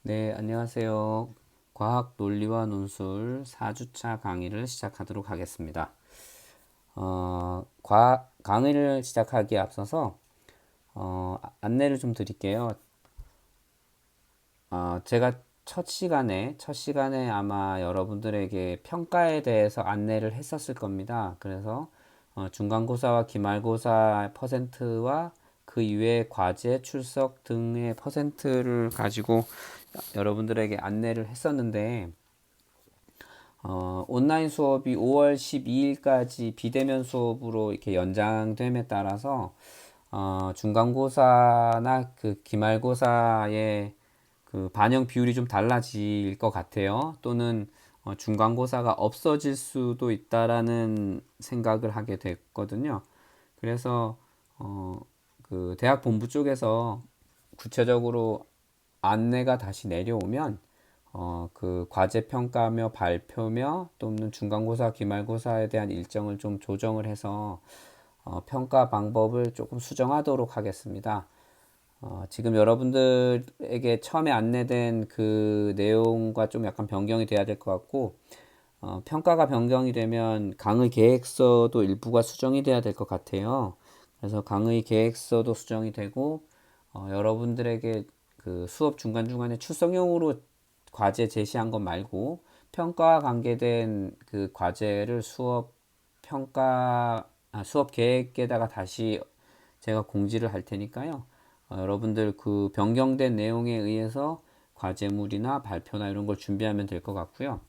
네, 안녕하세요. 과학 논리와 논술 4주차 강의를 시작하도록 하겠습니다. 강의를 시작하기에 앞서서 안내를 좀 드릴게요. 제가 첫 시간에 아마 여러분들에게 평가에 대해서 안내를 했었을 겁니다. 그래서 중간고사와 기말고사 퍼센트와 그 이외의 과제, 출석 등의 퍼센트를 가지고 여러분들에게 안내를 했었는데, 온라인 수업이 5월 12일까지 비대면 수업으로 이렇게 연장됨에 따라서 중간고사나 그 기말고사의 그 반영 비율이 좀 달라질 것 같아요. 또는 중간고사가 없어질 수도 있다라는 생각을 하게 됐거든요. 그래서 그 대학 본부 쪽에서 구체적으로 안내가 다시 내려오면 그 과제 평가며 발표며 또는 중간고사, 기말고사에 대한 일정을 좀 조정을 해서 평가 방법을 조금 수정하도록 하겠습니다. 지금 여러분들에게 처음에 안내된 그 내용과 좀 약간 변경이 돼야 될 것 같고, 평가가 변경이 되면 강의 계획서도 일부가 수정이 돼야 될 것 같아요. 그래서 강의 계획서도 수정이 되고, 여러분들에게 그 수업 중간중간에 출석용으로 과제 제시한 것 말고, 평가와 관계된 그 과제를 수업 계획에다가 다시 제가 공지를 할 테니까요. 여러분들 그 변경된 내용에 의해서 과제물이나 발표나 이런 걸 준비하면 될 것 같고요.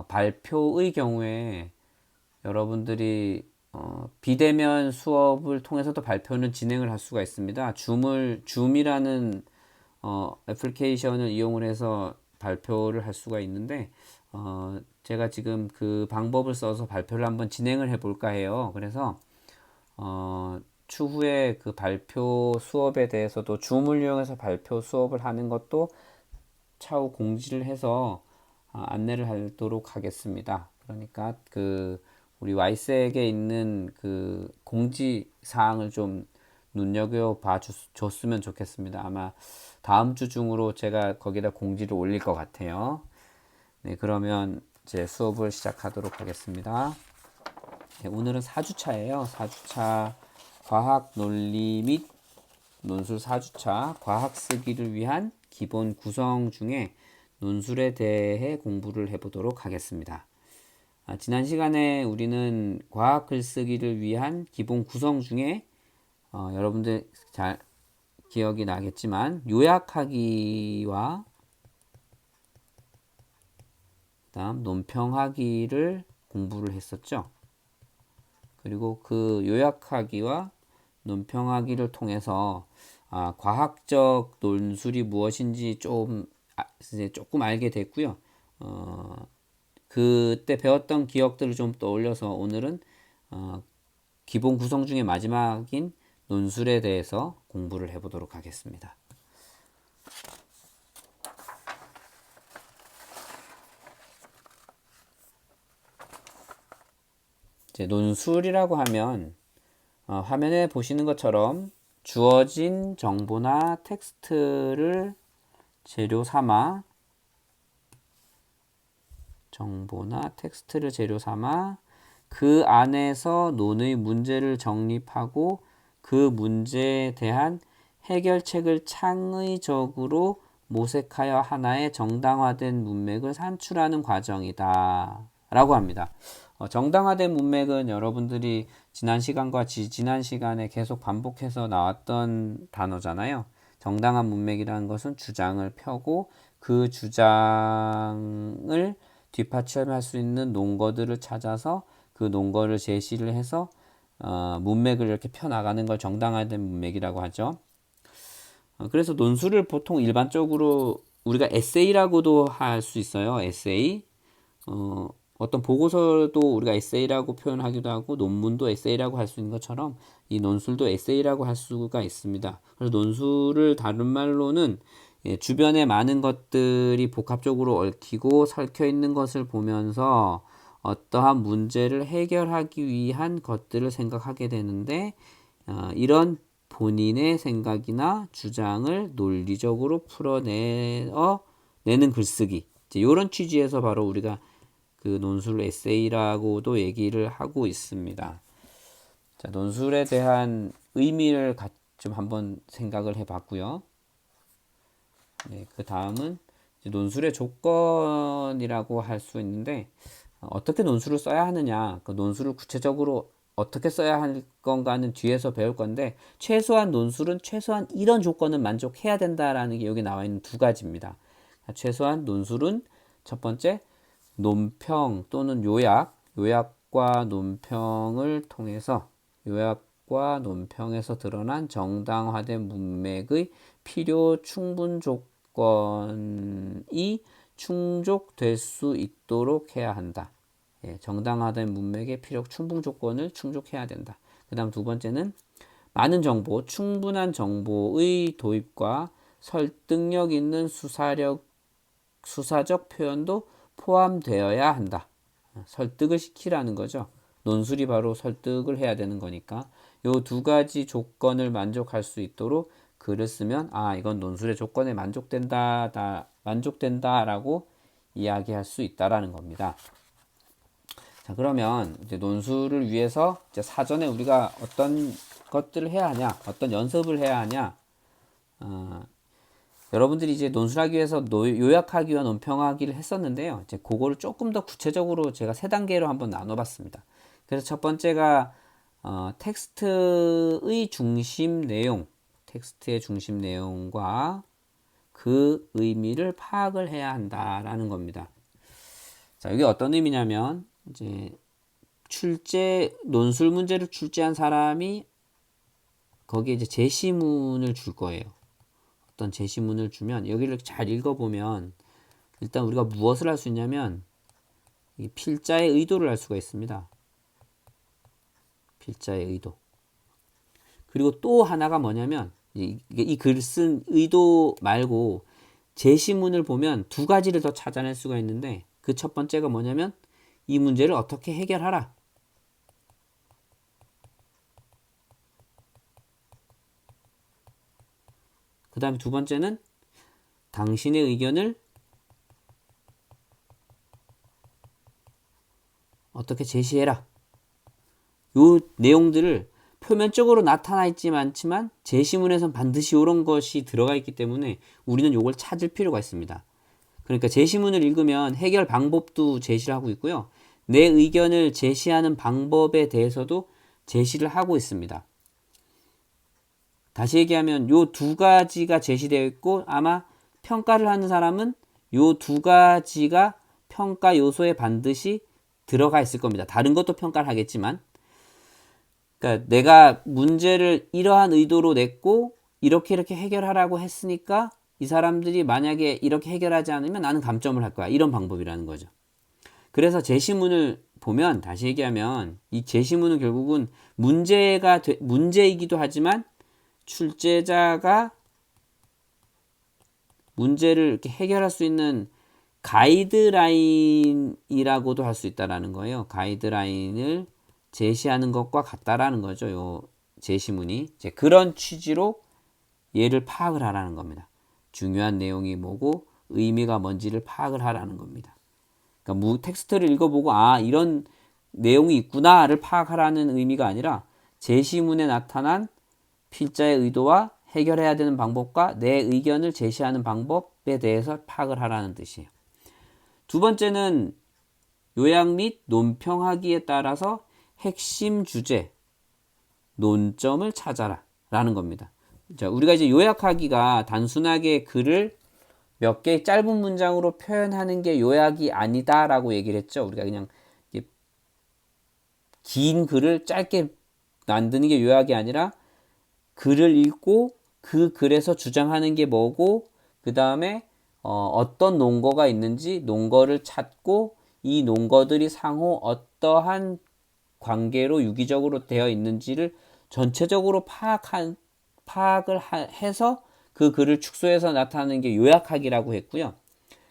발표의 경우에 여러분들이 비대면 수업을 통해서도 발표는 진행을 할 수가 있습니다. 줌이라는 애플리케이션을 이용을 해서 발표를 할 수가 있는데, 제가 지금 그 방법을 써서 발표를 한번 진행을 해볼까 해요. 그래서 추후에 그 발표 수업에 대해서도 줌을 이용해서 발표 수업을 하는 것도 차후 공지를 해서 안내를 하도록 하겠습니다. 그러니까 그 우리 와이스에게 있는 그 공지 사항을 좀 눈여겨 봐 줬으면 좋겠습니다. 아마 다음 주 중으로 제가 거기다 공지를 올릴 것 같아요. 네, 그러면 이제 수업을 시작하도록 하겠습니다. 네, 오늘은 4주차예요. 4주차 과학 논리 및 논술 4주차 과학 쓰기를 위한 기본 구성 중에 논술에 대해 공부를 해보도록 하겠습니다. 지난 시간에 우리는 과학 글쓰기를 위한 기본 구성 중에 여러분들 잘 기억이 나겠지만 요약하기와 그다음 논평하기를 공부를 했었죠. 그리고 그 요약하기와 논평하기를 통해서 과학적 논술이 무엇인지 이제 조금 알게 됐고요. 그때 배웠던 기억들을 좀 떠올려서 오늘은 기본 구성 중에 마지막인 논술에 대해서 공부를 해보도록 하겠습니다. 이제 논술이라고 하면 화면에 보시는 것처럼 주어진 정보나 텍스트를 재료 삼아 그 안에서 논의 문제를 정립하고 그 문제에 대한 해결책을 창의적으로 모색하여 하나의 정당화된 문맥을 산출하는 과정이다 라고 합니다. 정당화된 문맥은 여러분들이 지난 시간과 지난 시간에 계속 반복해서 나왔던 단어잖아요. 정당한 문맥이라는 것은 주장을 펴고 그 주장을 뒷받침할 수 있는 논거들을 찾아서 그 논거를 제시를 해서 문맥을 이렇게 펴나가는 걸 정당화된 문맥이라고 하죠. 그래서 논술을 보통 일반적으로 우리가 에세이라고도 할 수 있어요. 에세이. 어떤 보고서도 우리가 에세이라고 표현하기도 하고 논문도 에세이라고 할 수 있는 것처럼 이 논술도 에세이라고 할 수가 있습니다. 그래서 논술을 다른 말로는 주변에 많은 것들이 복합적으로 얽히고 설켜 있는 것을 보면서 어떠한 문제를 해결하기 위한 것들을 생각하게 되는데 이런 본인의 생각이나 주장을 논리적으로 풀어내는 글쓰기. 이런 취지에서 바로 우리가 그 논술 에세이라고도 얘기를 하고 있습니다. 자, 논술에 대한 의미를 좀 한번 생각을 해봤고요. 네, 그 다음은 논술의 조건이라고 할 수 있는데 어떻게 논술을 써야 하느냐, 그 논술을 구체적으로 어떻게 써야 할 건가는 뒤에서 배울 건데 최소한 논술은 최소한 이런 조건은 만족해야 된다라는 게 여기 나와 있는 두 가지입니다. 최소한 논술은 첫 번째 논평 또는 요약과 논평을 통해서 요약과 논평에서 드러난 정당화된 문맥의 필요 충분 조건이 충족될 수 있도록 해야 한다. 예, 정당화된 문맥의 필요 충분 조건을 충족해야 된다. 그 다음 두 번째는 많은 정보, 충분한 정보의 도입과 설득력 있는 수사적 표현도 포함되어야 한다. 설득을 시키라는 거죠. 논술이 바로 설득을 해야 되는 거니까 이 두 가지 조건을 만족할 수 있도록 글을 쓰면 이건 논술의 조건에 만족된다라고 이야기할 수 있다라는 겁니다. 자, 그러면 이제 논술을 위해서 이제 사전에 우리가 어떤 것들을 해야 하냐, 어떤 연습을 해야 하냐. 여러분들이 이제 논술하기 위해서 요약하기와 논평하기를 했었는데요. 이제 그거를 조금 더 구체적으로 제가 세 단계로 한번 나눠봤습니다. 그래서 첫 번째가 텍스트의 중심 내용, 텍스트의 중심 내용과 그 의미를 파악을 해야 한다라는 겁니다. 자, 이게 어떤 의미냐면 이제 논술 문제를 출제한 사람이 거기에 이제 제시문을 줄 거예요. 어떤 제시문을 주면 여기를 잘 읽어보면 일단 우리가 무엇을 할 수 있냐면 이 필자의 의도를 알 수가 있습니다. 필자의 의도. 그리고 또 하나가 뭐냐면 이 글 쓴 의도 말고 제시문을 보면 두 가지를 더 찾아낼 수가 있는데 그 첫 번째가 뭐냐면 이 문제를 어떻게 해결하라. 그 다음에 두 번째는 당신의 의견을 어떻게 제시해라. 요 내용들을 표면적으로 나타나 있지만 제시문에선 반드시 이런 것이 들어가 있기 때문에 우리는 요걸 찾을 필요가 있습니다. 그러니까 제시문을 읽으면 해결 방법도 제시를 하고 있고요. 내 의견을 제시하는 방법에 대해서도 제시를 하고 있습니다. 다시 얘기하면 요 두 가지가 제시되어 있고 아마 평가를 하는 사람은 요 두 가지가 평가 요소에 반드시 들어가 있을 겁니다. 다른 것도 평가를 하겠지만 그러니까 내가 문제를 이러한 의도로 냈고 이렇게 해결하라고 했으니까 이 사람들이 만약에 이렇게 해결하지 않으면 나는 감점을 할 거야. 이런 방법이라는 거죠. 그래서 제시문을 보면 다시 얘기하면 이 제시문은 결국은 문제이기도 하지만 출제자가 문제를 이렇게 해결할 수 있는 가이드라인이라고도 할 수 있다라는 거예요. 가이드라인을 제시하는 것과 같다라는 거죠. 요 제시문이 이제 그런 취지로 얘를 파악을 하라는 겁니다. 중요한 내용이 뭐고 의미가 뭔지를 파악을 하라는 겁니다. 그러니까 텍스트를 읽어보고 이런 내용이 있구나를 파악하라는 의미가 아니라 제시문에 나타난 필자의 의도와 해결해야 되는 방법과 내 의견을 제시하는 방법에 대해서 파악을 하라는 뜻이에요. 두 번째는 요약 및 논평하기에 따라서 핵심 주제, 논점을 찾아라 라는 겁니다. 자, 우리가 이제 요약하기가 단순하게 글을 몇 개의 짧은 문장으로 표현하는 게 요약이 아니다 라고 얘기를 했죠. 우리가 그냥 긴 글을 짧게 만드는 게 요약이 아니라 글을 읽고 그 글에서 주장하는 게 뭐고 그 다음에 어떤 논거가 있는지 논거를 찾고 이 논거들이 상호 어떠한 관계로 유기적으로 되어 있는지를 전체적으로 파악을 해서 그 글을 축소해서 나타내는 게 요약하기라고 했고요.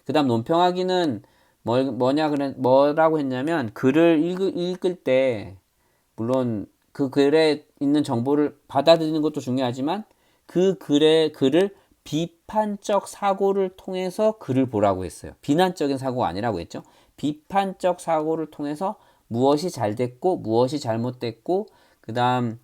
그 다음 논평하기는 뭐라고 했냐면 글을 읽을 때 물론 그 글에 있는 정보를 받아들이는 것도 중요하지만 그 글을 비판적 사고를 통해서 글을 보라고 했어요. 비난적인 사고가 아니라고 했죠. 비판적 사고를 통해서 무엇이 잘 됐고 무엇이 잘못됐고 그다음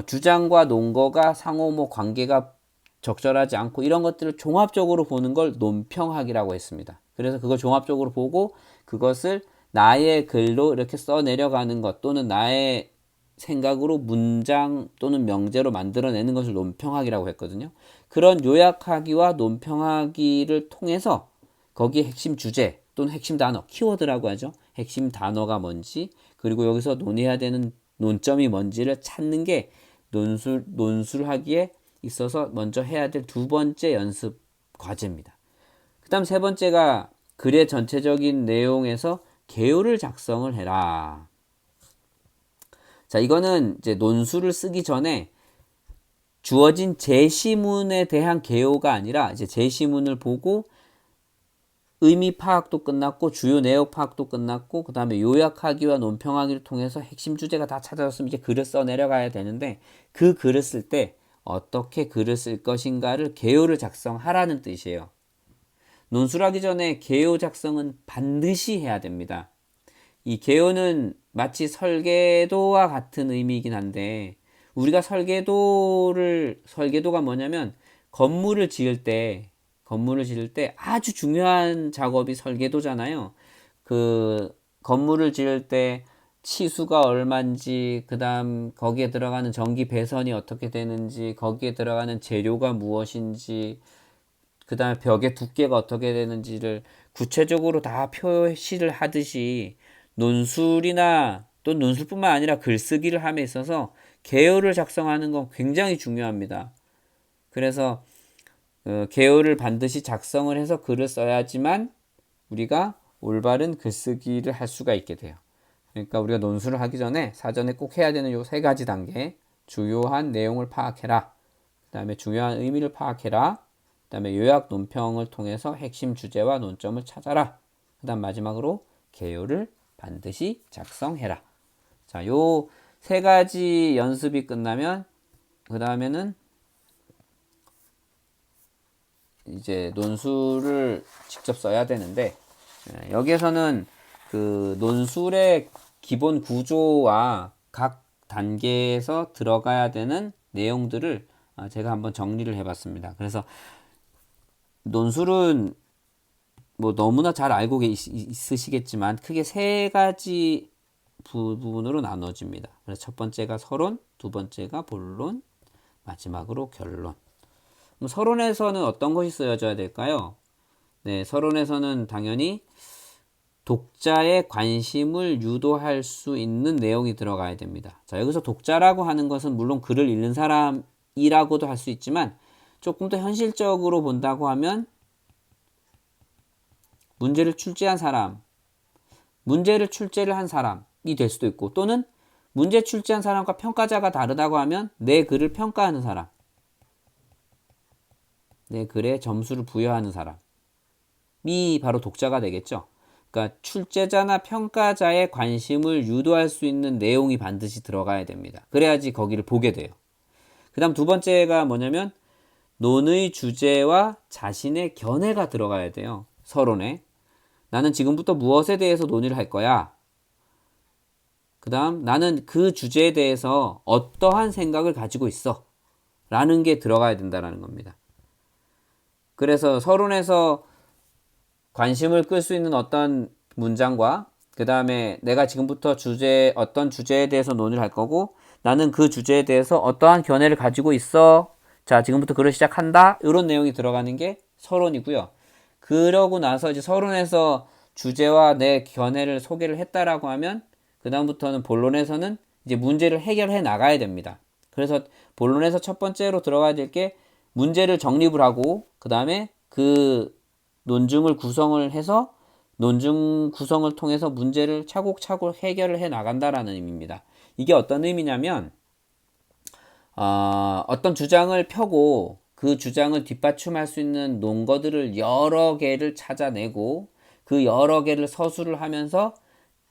주장과 논거가 상호 관계가 적절하지 않고 이런 것들을 종합적으로 보는 걸 논평학이라고 했습니다. 그래서 그걸 종합적으로 보고 그것을 나의 글로 이렇게 써 내려가는 것 또는 나의 생각으로 문장 또는 명제로 만들어내는 것을 논평학이라고 했거든요. 그런 요약하기와 논평하기를 통해서 거기에 핵심 주제 또는 핵심 단어, 키워드라고 하죠. 핵심 단어가 뭔지 그리고 여기서 논의해야 되는 논점이 뭔지를 찾는 게 논술하기에 있어서 먼저 해야 될 두 번째 연습 과제입니다. 그 다음 세 번째가 글의 전체적인 내용에서 개요를 작성을 해라. 자, 이거는 이제 논술을 쓰기 전에 주어진 제시문에 대한 개요가 아니라 이제 제시문을 보고 의미 파악도 끝났고 주요 내용 파악도 끝났고 그 다음에 요약하기와 논평하기를 통해서 핵심 주제가 다 찾아졌으면 이제 글을 써 내려가야 되는데 그 글을 쓸 때 어떻게 글을 쓸 것인가를 개요를 작성하라는 뜻이에요. 논술하기 전에 개요 작성은 반드시 해야 됩니다. 이 개요는 마치 설계도와 같은 의미이긴 한데 우리가 설계도가 뭐냐면 건물을 지을 때 아주 중요한 작업이 설계도잖아요. 그 건물을 지을 때 치수가 얼마인지, 그 다음 거기에 들어가는 전기 배선이 어떻게 되는지, 거기에 들어가는 재료가 무엇인지, 그 다음에 벽의 두께가 어떻게 되는지를 구체적으로 다 표시를 하듯이 논술이나 또 논술뿐만 아니라 글쓰기를 함에 있어서 개요를 작성하는 건 굉장히 중요합니다. 그래서 개요를 반드시 작성을 해서 글을 써야지만 우리가 올바른 글쓰기를 할 수가 있게 돼요. 그러니까 우리가 논술을 하기 전에 사전에 꼭 해야 되는 요 세 가지 단계. 주요한 내용을 파악해라. 그 다음에 중요한 의미를 파악해라. 그 다음에 요약 논평을 통해서 핵심 주제와 논점을 찾아라. 그 다음 마지막으로 개요를 반드시 작성해라. 자, 요 세 가지 연습이 끝나면 그 다음에는 이제 논술을 직접 써야 되는데 여기에서는 그 논술의 기본 구조와 각 단계에서 들어가야 되는 내용들을 제가 한번 정리를 해봤습니다. 그래서 논술은 뭐 너무나 잘 알고 있으시겠지만 크게 세 가지 부분으로 나눠집니다. 그래서 첫 번째가 서론, 두 번째가 본론, 마지막으로 결론. 그럼 서론에서는 어떤 것이 쓰여져야 될까요? 네, 서론에서는 당연히 독자의 관심을 유도할 수 있는 내용이 들어가야 됩니다. 자, 여기서 독자라고 하는 것은 물론 글을 읽는 사람이라고도 할 수 있지만 조금 더 현실적으로 본다고 하면 문제를 출제한 사람, 문제를 출제를 한 사람이 될 수도 있고 또는 문제 출제한 사람과 평가자가 다르다고 하면 내 글을 평가하는 사람, 내 글에 점수를 부여하는 사람이 바로 독자가 되겠죠. 그러니까 출제자나 평가자의 관심을 유도할 수 있는 내용이 반드시 들어가야 됩니다. 그래야지 거기를 보게 돼요. 그 다음 두 번째가 뭐냐면 논의 주제와 자신의 견해가 들어가야 돼요. 서론에. 나는 지금부터 무엇에 대해서 논의를 할 거야. 그 다음 나는 그 주제에 대해서 어떠한 생각을 가지고 있어. 라는 게 들어가야 된다는 겁니다. 그래서 서론에서 관심을 끌 수 있는 어떤 문장과 그 다음에 내가 지금부터 어떤 주제에 대해서 논의를 할 거고 나는 그 주제에 대해서 어떠한 견해를 가지고 있어. 자, 지금부터 글을 시작한다. 이런 내용이 들어가는 게 서론이고요. 그러고 나서 이제 서론에서 주제와 내 견해를 소개를 했다라고 하면 그 다음부터는 본론에서는 이제 문제를 해결해 나가야 됩니다. 그래서 본론에서 첫 번째로 들어가야 될 게 문제를 정립을 하고 그 다음에 그 논증을 구성을 해서 논증 구성을 통해서 문제를 차곡차곡 해결을 해 나간다라는 의미입니다. 이게 어떤 의미냐면 어떤 주장을 펴고 그 주장을 뒷받침할 수 있는 논거들을 여러 개를 찾아내고 그 여러 개를 서술을 하면서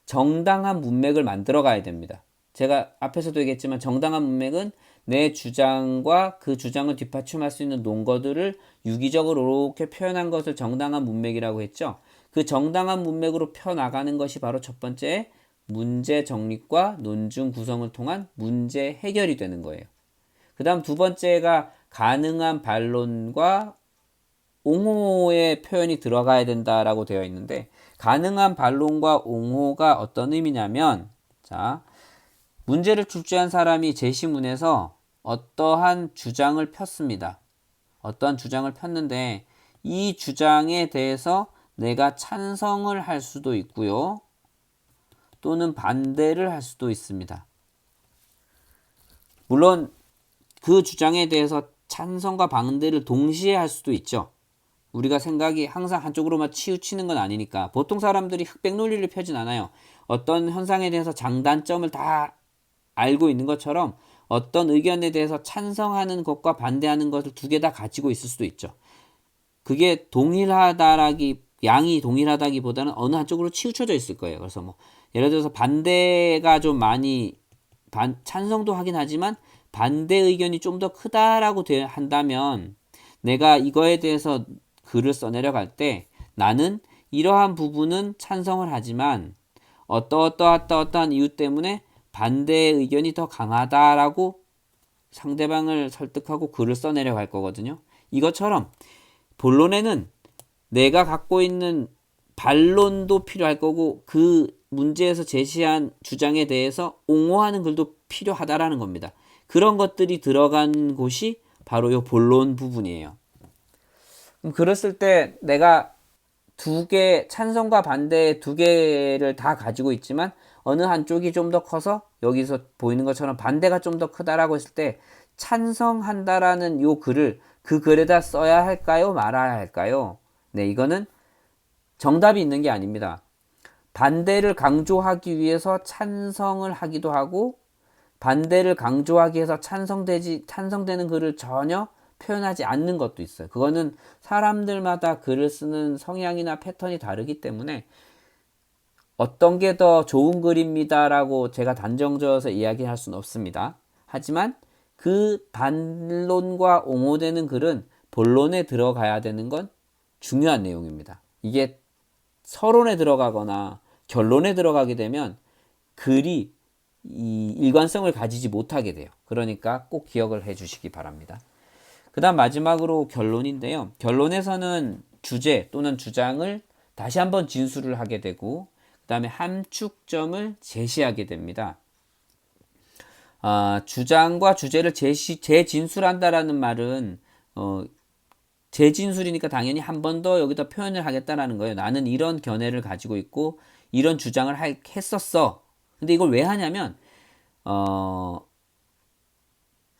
정당한 문맥을 만들어 가야 됩니다. 제가 앞에서도 얘기했지만 정당한 문맥은 내 주장과 그 주장을 뒷받침할 수 있는 논거들을 유기적으로 이렇게 표현한 것을 정당한 문맥이라고 했죠. 그 정당한 문맥으로 펴나가는 것이 바로 첫 번째 문제 정립과 논증 구성을 통한 문제 해결이 되는 거예요. 그 다음 두 번째가 가능한 반론과 옹호의 표현이 들어가야 된다라고 되어 있는데, 가능한 반론과 옹호가 어떤 의미냐면, 자, 문제를 출제한 사람이 제시문에서 어떠한 주장을 폈습니다. 어떠한 주장을 폈는데 이 주장에 대해서 내가 찬성을 할 수도 있고요. 또는 반대를 할 수도 있습니다. 물론 그 주장에 대해서 찬성과 반대를 동시에 할 수도 있죠. 우리가 생각이 항상 한쪽으로만 치우치는 건 아니니까. 보통 사람들이 흑백 논리를 펴진 않아요. 어떤 현상에 대해서 장단점을 다 알고 있는 것처럼 어떤 의견에 대해서 찬성하는 것과 반대하는 것을 두 개 다 가지고 있을 수도 있죠. 그게 양이 동일하다기보다는 어느 한쪽으로 치우쳐져 있을 거예요. 그래서 뭐 예를 들어서 반대가 좀 많이 찬성도 하긴 하지만 반대 의견이 좀 더 크다라고 한다면, 내가 이거에 대해서 글을 써내려갈 때 나는 이러한 부분은 찬성을 하지만 어떠한 이유 때문에 반대의 의견이 더 강하다라고 상대방을 설득하고 글을 써내려갈 거거든요. 이것처럼 본론에는 내가 갖고 있는 반론도 필요할 거고 그 문제에서 제시한 주장에 대해서 옹호하는 글도 필요하다라는 겁니다. 그런 것들이 들어간 곳이 바로 이 본론 부분이에요. 그럼 글을 쓸 때 내가 찬성과 반대 두 개를 다 가지고 있지만 어느 한쪽이 좀 더 커서 여기서 보이는 것처럼 반대가 좀 더 크다라고 했을 때 찬성한다라는 요 글을 그 글에다 써야 할까요? 말아야 할까요? 네, 이거는 정답이 있는 게 아닙니다. 반대를 강조하기 위해서 찬성을 하기도 하고 반대를 강조하기 위해서 찬성되는 글을 전혀 표현하지 않는 것도 있어요. 그거는 사람들마다 글을 쓰는 성향이나 패턴이 다르기 때문에 어떤 게 더 좋은 글입니다라고 제가 단정지어서 이야기할 수는 없습니다. 하지만 그 반론과 옹호되는 글은 본론에 들어가야 되는 건 중요한 내용입니다. 이게 서론에 들어가거나 결론에 들어가게 되면 글이 이 일관성을 가지지 못하게 돼요. 그러니까 꼭 기억을 해 주시기 바랍니다. 그 다음 마지막으로 결론인데요. 결론에서는 주제 또는 주장을 다시 한번 진술을 하게 되고 그 다음에 함축점을 제시하게 됩니다. 주장과 주제를 재진술한다라는 말은 재진술이니까 당연히 한 번 더 여기다 표현을 하겠다라는 거예요. 나는 이런 견해를 가지고 있고 이런 주장을 했었어. 근데 이걸 왜 하냐면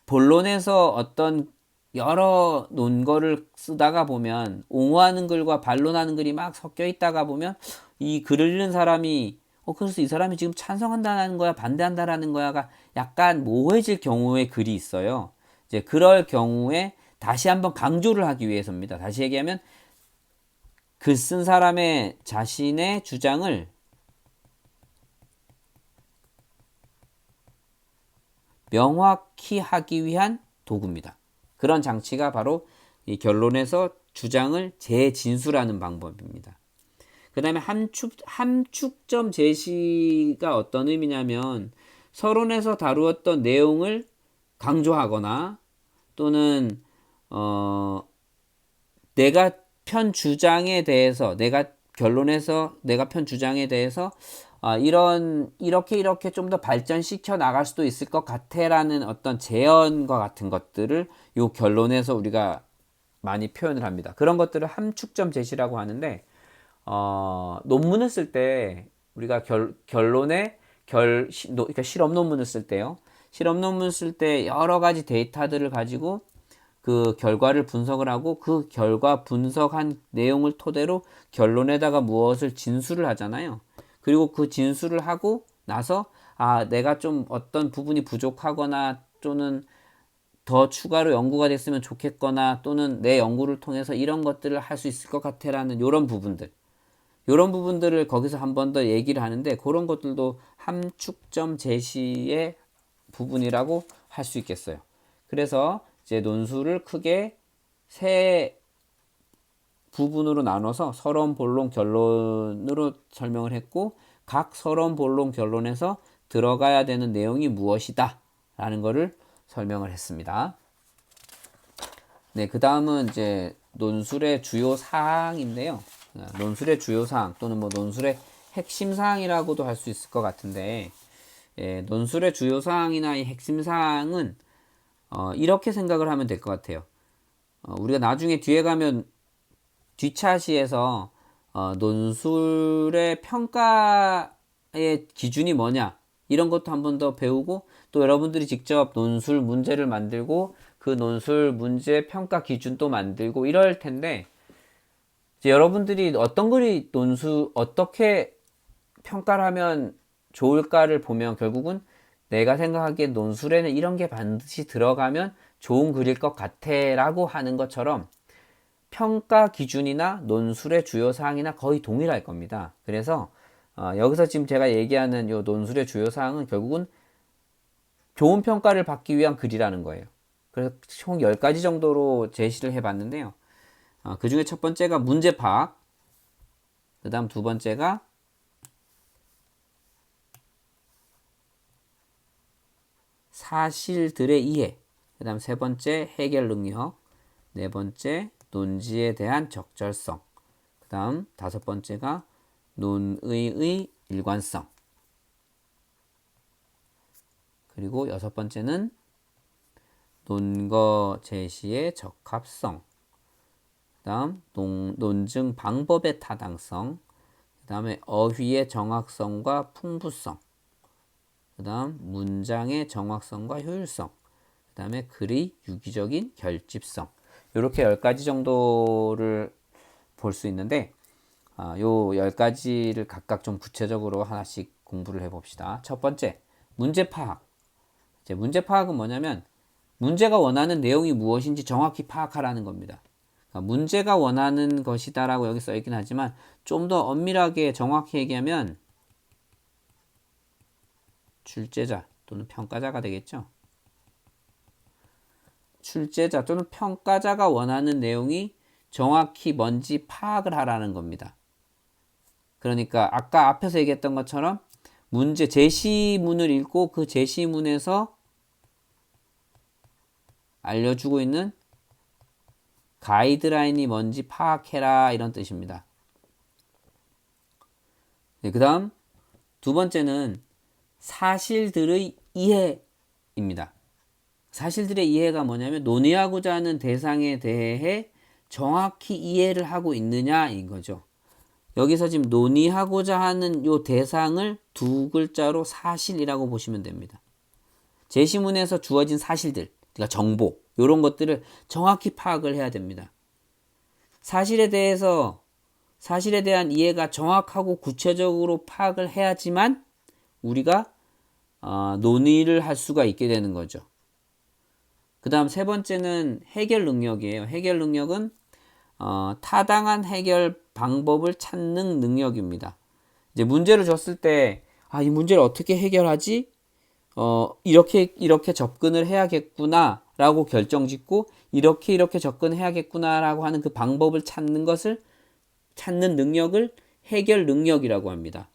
본론에서 어떤 여러 논거를 쓰다가 보면 옹호하는 글과 반론하는 글이 막 섞여 있다가 보면 이 글을 읽는 사람이 그래서 이 사람이 지금 찬성한다는 거야 반대한다라는 거야가 약간 모호해질 경우의 글이 있어요. 이제 그럴 경우에 다시 한번 강조를 하기 위해서입니다. 다시 얘기하면 글 쓴 사람의 자신의 주장을 명확히 하기 위한 도구입니다. 그런 장치가 바로 이 결론에서 주장을 재진술하는 방법입니다. 그 다음에 함축점 제시가 어떤 의미냐면 서론에서 다루었던 내용을 강조하거나 또는 내가 편 주장에 대해서 결론에서 내가 편 주장에 대해서 이렇게 좀 더 발전시켜 나갈 수도 있을 것 같아라는 어떤 제언과 같은 것들을 요 결론에서 우리가 많이 표현을 합니다. 그런 것들을 함축점 제시라고 하는데 논문을 쓸 때 우리가 결론에 그러니까 실험 논문을 쓸 때요. 실험 논문 쓸 때 여러 가지 데이터들을 가지고 그 결과를 분석을 하고 그 결과 분석한 내용을 토대로 결론에다가 무엇을 진술을 하잖아요. 그리고 그 진술을 하고 나서 내가 좀 어떤 부분이 부족하거나 또는 더 추가로 연구가 됐으면 좋겠거나 또는 내 연구를 통해서 이런 것들을 할 수 있을 것 같아라는 이런 부분들, 이런 부분들을 거기서 한 번 더 얘기를 하는데 그런 것들도 함축점 제시의 부분이라고 할 수 있겠어요. 그래서 이제 논술을 크게 세 부분으로 나눠서 서론, 본론, 결론으로 설명을 했고 각 서론, 본론, 결론에서 들어가야 되는 내용이 무엇이다 라는 것을 설명을 했습니다. 네, 그 다음은 이제 논술의 주요 사항인데요. 논술의 주요 사항 또는 뭐 논술의 핵심 사항이라고도 할 수 있을 것 같은데, 논술의 주요 사항이나 이 핵심 사항은 이렇게 생각을 하면 될 것 같아요. 우리가 나중에 뒤에 가면 뒷차시에서 논술의 평가의 기준이 뭐냐 이런 것도 한 번 더 배우고 또 여러분들이 직접 논술 문제를 만들고 그 논술 문제 평가 기준도 만들고 이럴 텐데 이제 여러분들이 어떤 글이 논술 어떻게 평가를 하면 좋을까를 보면 결국은 내가 생각하기에 논술에는 이런 게 반드시 들어가면 좋은 글일 것 같아 라고 하는 것처럼 평가 기준이나 논술의 주요 사항이나 거의 동일할 겁니다. 그래서 여기서 지금 제가 얘기하는 이 논술의 주요 사항은 결국은 좋은 평가를 받기 위한 글이라는 거예요. 그래서 총 10가지 정도로 제시를 해봤는데요. 그 중에 첫 번째가 문제 파악, 그 다음 두 번째가 사실들의 이해, 그 다음 세 번째 해결 능력, 네 번째 논지에 대한 적절성, 그 다음 다섯 번째가 논의의 일관성, 그리고 여섯 번째는 논거 제시의 적합성, 그 다음 논증 방법의 타당성, 그 다음에 어휘의 정확성과 풍부성, 그 다음 문장의 정확성과 효율성, 그 다음에 글의 유기적인 결집성, 이렇게 10가지 정도를 볼 수 있는데 요 10가지를 각각 좀 구체적으로 하나씩 공부를 해봅시다. 첫 번째, 문제 파악. 이제 문제 파악은 뭐냐면 문제가 원하는 내용이 무엇인지 정확히 파악하라는 겁니다. 그러니까 문제가 원하는 것이다 라고 여기 써있긴 하지만 좀 더 엄밀하게 정확히 얘기하면 출제자 또는 평가자가 되겠죠. 출제자 또는 평가자가 원하는 내용이 정확히 뭔지 파악을 하라는 겁니다. 그러니까 아까 앞에서 얘기했던 것처럼 문제 제시문을 읽고 그 제시문에서 알려주고 있는 가이드라인이 뭔지 파악해라 이런 뜻입니다. 네, 그 다음 두 번째는 사실들의 이해입니다. 사실들의 이해가 뭐냐면 논의하고자 하는 대상에 대해 정확히 이해를 하고 있느냐인 거죠. 여기서 지금 논의하고자 하는 요 대상을 두 글자로 사실이라고 보시면 됩니다. 제시문에서 주어진 사실들, 그러니까 정보, 이런 것들을 정확히 파악을 해야 됩니다. 사실에 대한 이해가 정확하고 구체적으로 파악을 해야지만 우리가 논의를 할 수가 있게 되는 거죠. 그 다음 세 번째는 해결 능력이에요. 해결 능력은 타당한 해결 방법을 찾는 능력입니다. 이제 문제를 줬을 때, 이 문제를 어떻게 해결하지? 이렇게 접근을 해야겠구나 라고 결정짓고, 이렇게 접근해야겠구나 라고 하는 그 방법을 찾는 능력을 해결 능력이라고 합니다.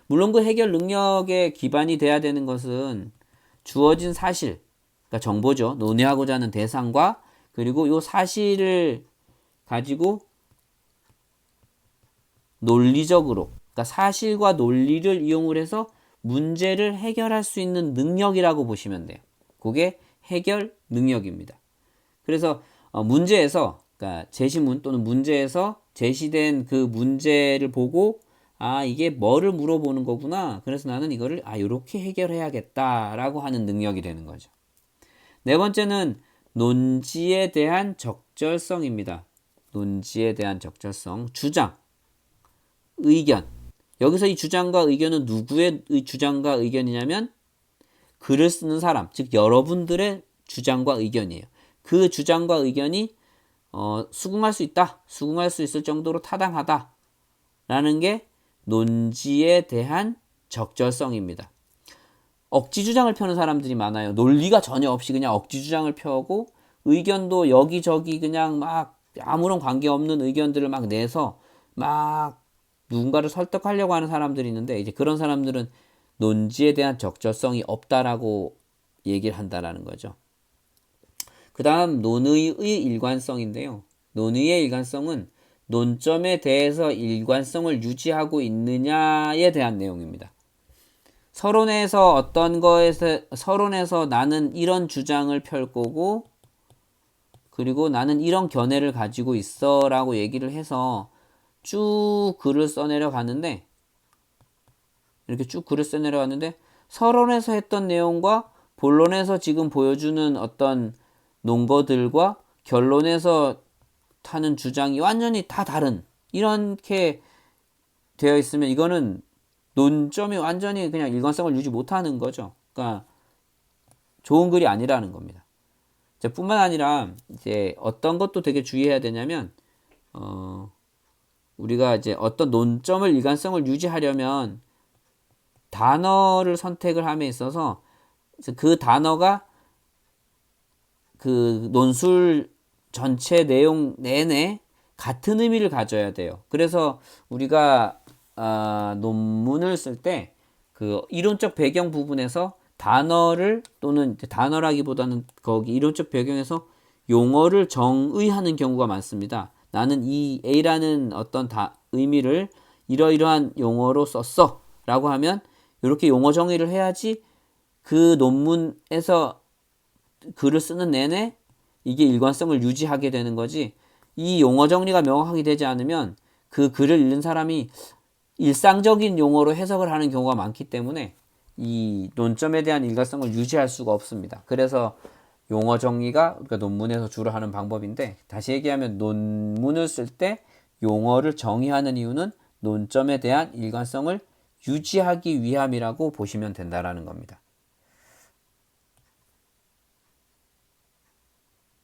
물론 그 해결 능력의 기반이 돼야 되는 것은 주어진 사실, 그러니까 정보죠. 논의하고자 하는 대상과 그리고 이 사실을 가지고 논리적으로, 그러니까 사실과 논리를 이용을 해서 문제를 해결할 수 있는 능력이라고 보시면 돼요. 그게 해결 능력입니다. 그래서 문제에서, 그러니까 제시문 또는 문제에서 제시된 그 문제를 보고 이게 뭐를 물어보는 거구나. 그래서 나는 이거를 이렇게 해결해야겠다라고 하는 능력이 되는 거죠. 네 번째는 논지에 대한 적절성입니다. 논지에 대한 적절성, 주장, 의견. 여기서 이 주장과 의견은 누구의 주장과 의견이냐면 글을 쓰는 사람, 즉 여러분들의 주장과 의견이에요. 그 주장과 의견이 수긍할 수 있다, 수긍할 수 있을 정도로 타당하다, 라는 게 논지에 대한 적절성입니다. 억지 주장을 펴는 사람들이 많아요. 논리가 전혀 없이 그냥 억지 주장을 펴고 의견도 여기저기 그냥 막 아무런 관계없는 의견들을 막 내서 막 누군가를 설득하려고 하는 사람들이 있는데 이제 그런 사람들은 논지에 대한 적절성이 없다라고 얘기를 한다라는 거죠. 그 다음 논의의 일관성인데요. 논의의 일관성은 논점에 대해서 일관성을 유지하고 있느냐에 대한 내용입니다. 서론에서 어떤 거에서 서론에서 나는 이런 주장을 펼 거고 그리고 나는 이런 견해를 가지고 있어 라고 얘기를 해서 쭉 글을 써내려 가는데 이렇게 쭉 글을 써내려 갔는데 서론에서 했던 내용과 본론에서 지금 보여주는 어떤 논거들과 결론에서 하는 주장이 완전히 다 다른 이렇게 되어 있으면 이거는 논점이 완전히 그냥 일관성을 유지 못하는 거죠. 그러니까 좋은 글이 아니라는 겁니다. 뿐만 아니라 이제 어떤 것도 되게 주의해야 되냐면 우리가 이제 어떤 논점을 일관성을 유지하려면 단어를 선택을 함에 있어서 그 단어가 그 논술 전체 내용 내내 같은 의미를 가져야 돼요. 그래서 우리가 논문을 쓸 때 그 이론적 배경 부분에서 단어를 또는 단어라기보다는 거기 이론적 배경에서 용어를 정의하는 경우가 많습니다. 나는 이 A라는 어떤 의미를 이러이러한 용어로 썼어 라고 하면 이렇게 용어 정의를 해야지 그 논문에서 글을 쓰는 내내 이게 일관성을 유지하게 되는 거지. 이 용어 정리가 명확하게 되지 않으면 그 글을 읽는 사람이 일상적인 용어로 해석을 하는 경우가 많기 때문에 이 논점에 대한 일관성을 유지할 수가 없습니다. 그래서 용어 정리가 그러니까 논문에서 주로 하는 방법인데 다시 얘기하면 논문을 쓸 때 용어를 정의하는 이유는 논점에 대한 일관성을 유지하기 위함이라고 보시면 된다라는 겁니다.